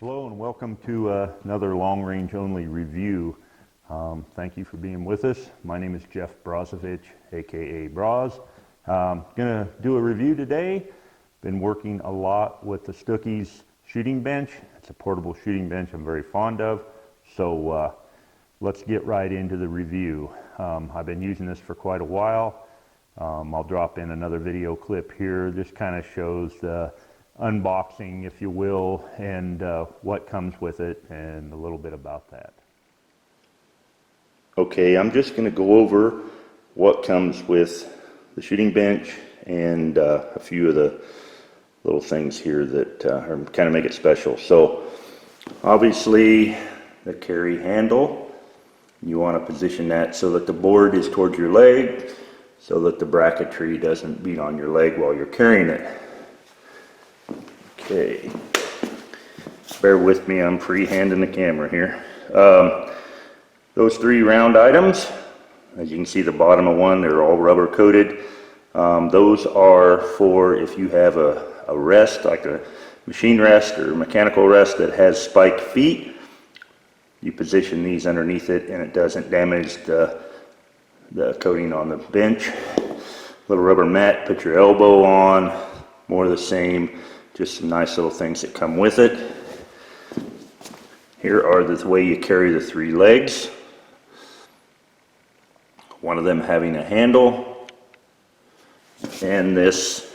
Hello and welcome to another long range only review. Thank you for being with us. My name is Jeff Brozovich, aka Broz. Gonna do a review today. Been working a lot with the Stukey's shooting bench. It's a portable shooting bench I'm very fond of. So let's get right into the review. I've been using this for quite a while. I'll drop in another video clip here. This kind of shows the unboxing, if you will, and what comes with it and a little bit about that. Okay, I'm just going to go over what comes with the shooting bench and a few of the little things here that kind of make it special. So obviously the carry handle, you want to position that so that the board is towards your leg so that the bracketry doesn't beat on your leg while you're carrying it. Okay, bear with me, I'm freehanding the camera here. Those three round items, as you can see the bottom of one, they're all rubber coated. Those are for if you have a rest, like a machine rest or mechanical rest that has spiked feet, you position these underneath it and it doesn't damage the coating on the bench. Little rubber mat, put your elbow on, more of the same. Just some nice little things that come with it. Here are the way you carry the three legs. One of them having a handle. And this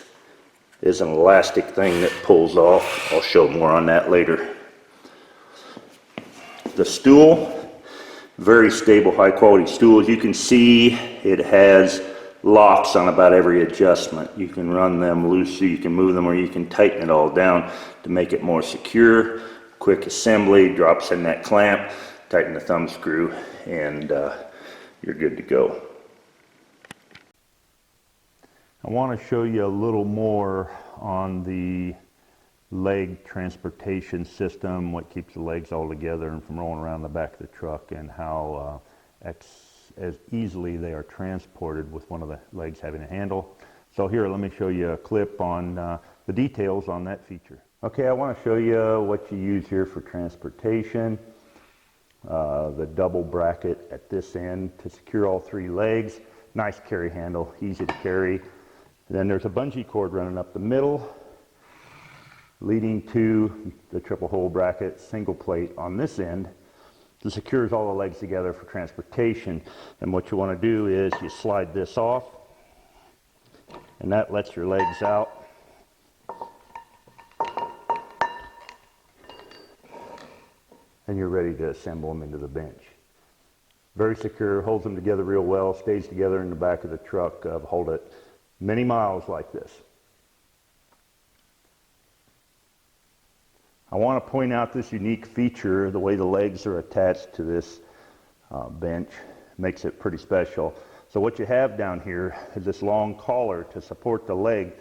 is an elastic thing that pulls off. I'll show more on that later. The stool, very stable, high quality stool. As you can see, it has locks on about every adjustment. You can run them loose so you can move them, or you can tighten it all down to make it more secure. Quick assembly, drops in that clamp, tighten the thumb screw, and you're good to go. I want to show you a little more on the leg transportation system, what keeps the legs all together and from rolling around the back of the truck, and how as easily they are transported with one of the legs having a handle. So here, let me show you a clip on the details on that feature. Okay, I want to show you what you use here for transportation. The double bracket at this end to secure all three legs. Nice carry handle, easy to carry. Then there's a bungee cord running up the middle, leading to the triple hole bracket, single plate on this end. This secures all the legs together for transportation. And what you want to do is you slide this off, and that lets your legs out. And you're ready to assemble them into the bench. Very secure, holds them together real well, stays together in the back of the truck. Hold it many miles like this. I want to point out this unique feature. The way the legs are attached to this bench makes it pretty special. So what you have down here is this long collar to support the leg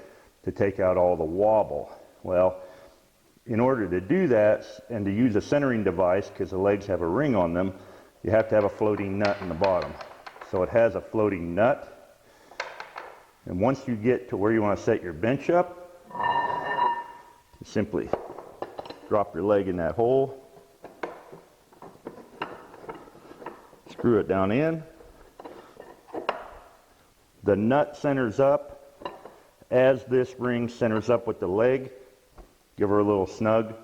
to take out all the wobble. Well, in order to do that and to use a centering device, because the legs have a ring on them, you have to have a floating nut in the bottom. So it has a floating nut, and once you get to where you want to set your bench up, you simply drop your leg in that hole, screw it down in. The nut centers up. As this ring centers up with the leg, give her a little snug,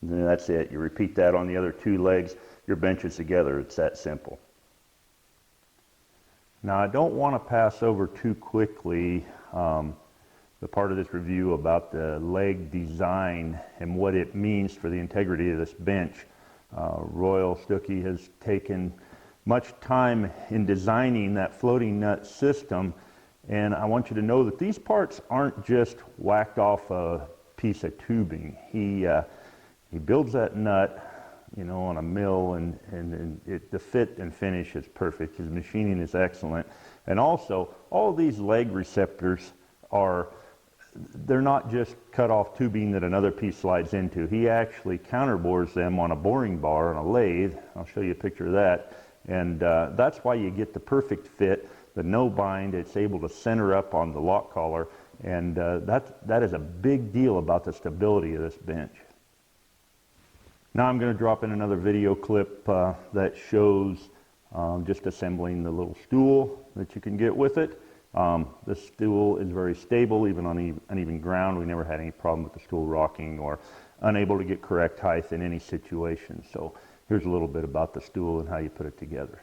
and then that's it. You repeat that on the other two legs. Your bench is together. It's that simple. Now, I don't want to pass over too quickly the part of this review about the leg design and what it means for the integrity of this bench. Royal Stukey has taken much time in designing that floating nut system, and I want you to know that these parts aren't just whacked off a piece of tubing. He builds that nut, you know, on a mill, and the fit and finish is perfect. His machining is excellent, and also all of these leg receptors they're not just cut off tubing that another piece slides into. He actually counterbores them on a boring bar on a lathe. I'll show you a picture of that. And that's why you get the perfect fit, the no bind. It's able to center up on the lock collar. And that is a big deal about the stability of this bench. Now I'm going to drop in another video clip that shows just assembling the little stool that you can get with it. The stool is very stable even on uneven ground. We never had any problem with the stool rocking or unable to get correct height in any situation. So here's a little bit about the stool and how you put it together.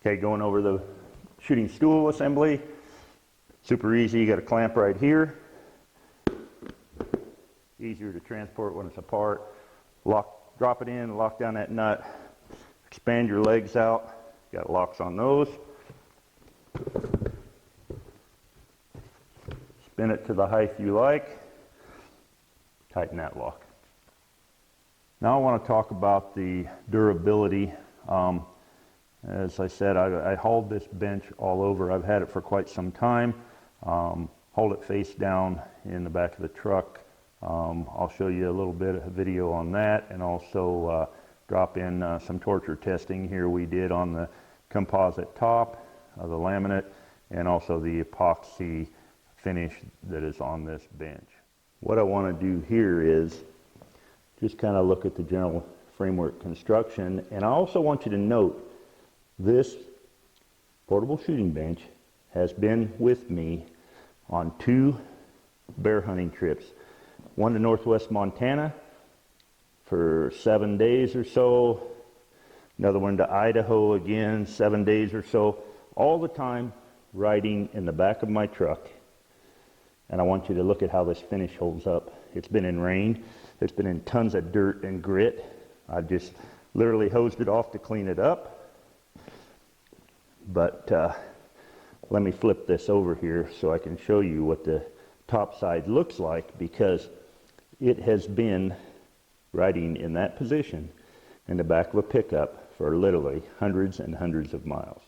Okay, going over the shooting stool assembly. Super easy. You got a clamp right here. Easier to transport when it's apart. Drop it in, lock down that nut, expand your legs out. Got locks on those. Spin it to the height you like. Tighten that lock. Now I want to talk about the durability. As I said, I hauled this bench all over. I've had it for quite some time. Hold it face down in the back of the truck. I'll show you a little bit of video on that, and also drop in some torture testing here we did on the composite top of the laminate and also the epoxy finish that is on this bench. What I want to do here is just kind of look at the general framework construction, and I also want you to note this portable shooting bench has been with me on 2 bear hunting trips. One to northwest Montana for 7 days or so. Another one to Idaho again, 7 days or so. All the time riding in the back of my truck. And I want you to look at how this finish holds up. It's been in rain. It's been in tons of dirt and grit. I just literally hosed it off to clean it up. But let me flip this over here so I can show you what the top side looks like, because it has been riding in that position in the back of a pickup for literally hundreds and hundreds of miles.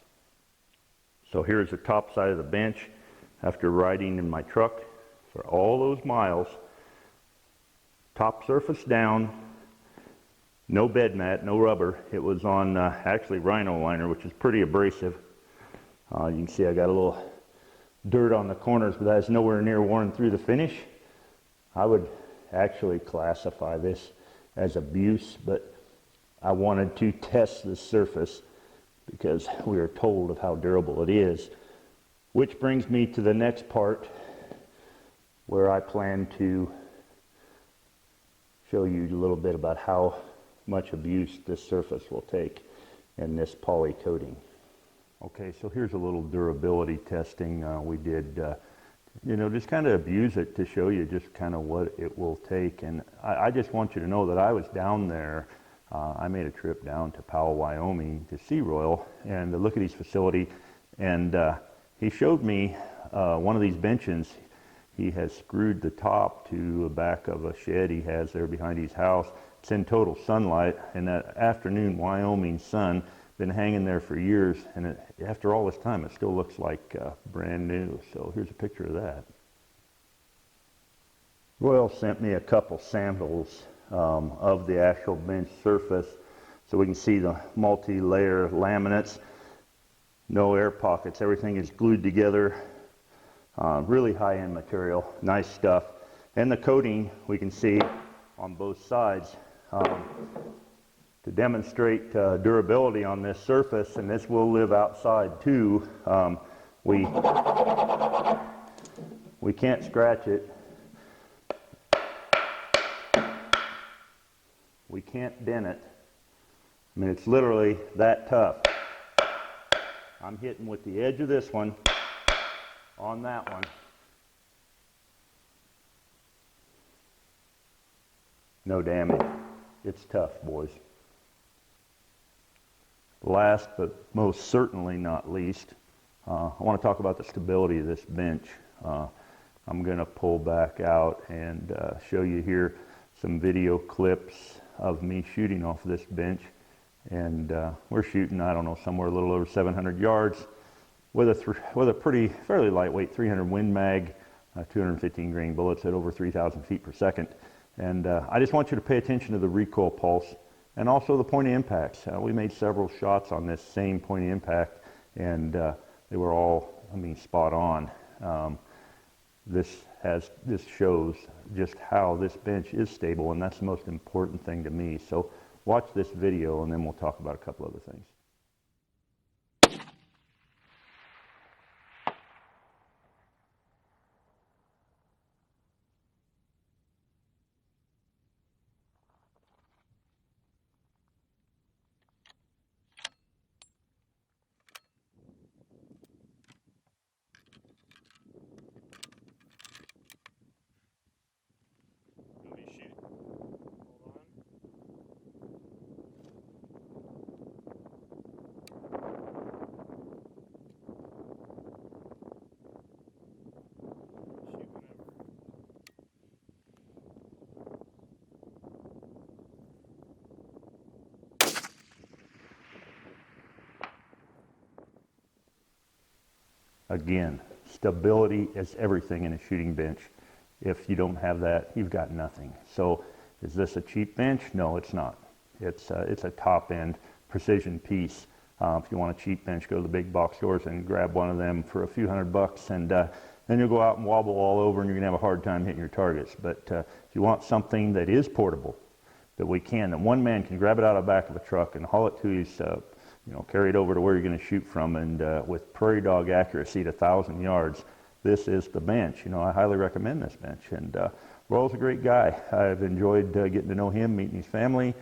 So here's the top side of the bench after riding in my truck for all those miles. Top surface down, no bed mat, no rubber. It was on actually rhino liner, which is pretty abrasive. You can see I got a little dirt on the corners, but that's nowhere near worn through the finish. I would actually classify this as abuse, but I wanted to test the surface because we are told of how durable it is. Which brings me to the next part, where I plan to show you a little bit about how much abuse this surface will take in this poly coating. Okay, so here's a little durability testing we did. Just kind of abuse it to show you just kind of what it will take. And I just want you to know that I was down there. I made a trip down to Powell, Wyoming to see Royal and to look at his facility. And he showed me one of these benches. He has screwed the top to the back of a shed he has there behind his house. It's in total sunlight, and that afternoon Wyoming sun, been hanging there for years, and after all this time it still looks like brand new. So here's a picture of that. Royal sent me a couple samples of the actual bench surface so we can see the multi-layer laminates. No air pockets, everything is glued together. Really high-end material, nice stuff. And the coating we can see on both sides. To demonstrate durability on this surface, and this will live outside too, we can't scratch it. We can't dent it. I mean, it's literally that tough. I'm hitting with the edge of this one on that one. No damage. It's tough, boys. Last but most certainly not least, I want to talk about the stability of this bench. I'm going to pull back out and show you here some video clips of me shooting off this bench. And we're shooting, I don't know, somewhere a little over 700 yards with a fairly lightweight 300 Win Mag, 215 grain bullets at over 3,000 feet per second. And I just want you to pay attention to the recoil pulse and also the point of impacts. We made several shots on this same point of impact, and they were all, spot on. this shows just how this bench is stable, and that's the most important thing to me. So watch this video and then we'll talk about a couple other things. Again, stability is everything in a shooting bench. If you don't have that, you've got nothing. So is this a cheap bench? No, it's not. It's a top-end precision piece. If you want a cheap bench, go to the big box stores and grab one of them for a few $100, and then you'll go out and wobble all over and you're going to have a hard time hitting your targets. But if you want something that is portable, that one man can grab it out of the back of a truck and haul it to his carry it over to where you're going to shoot from, and with prairie dog accuracy to 1,000 yards, this is the bench. I highly recommend this bench. And Royal's a great guy. I've enjoyed getting to know him, meeting his family.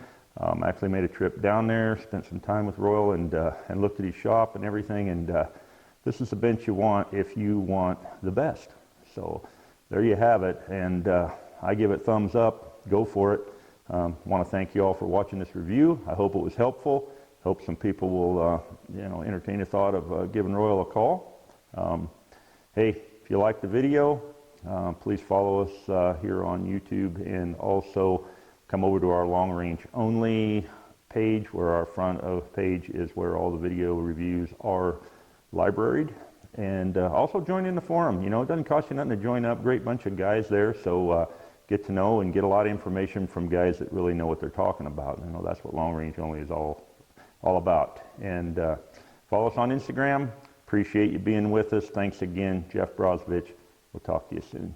Actually made a trip down there, spent some time with Royal, and looked at his shop and everything. And this is the bench you want if you want the best. So there you have it. And I give it thumbs up. Go for it. Want to thank you all for watching this review. I hope it was helpful. Hope some people will, entertain the thought of giving Royal a call. Hey, if you like the video, please follow us here on YouTube, and also come over to our long range only page, where our front of page is where all the video reviews are libraried. And also join in the forum. It doesn't cost you nothing to join up. Great bunch of guys there. So get to know and get a lot of information from guys that really know what they're talking about. That's what long range only is all about. And follow us on Instagram. Appreciate you being with us. Thanks again, Jeff Brozovich. We'll talk to you soon.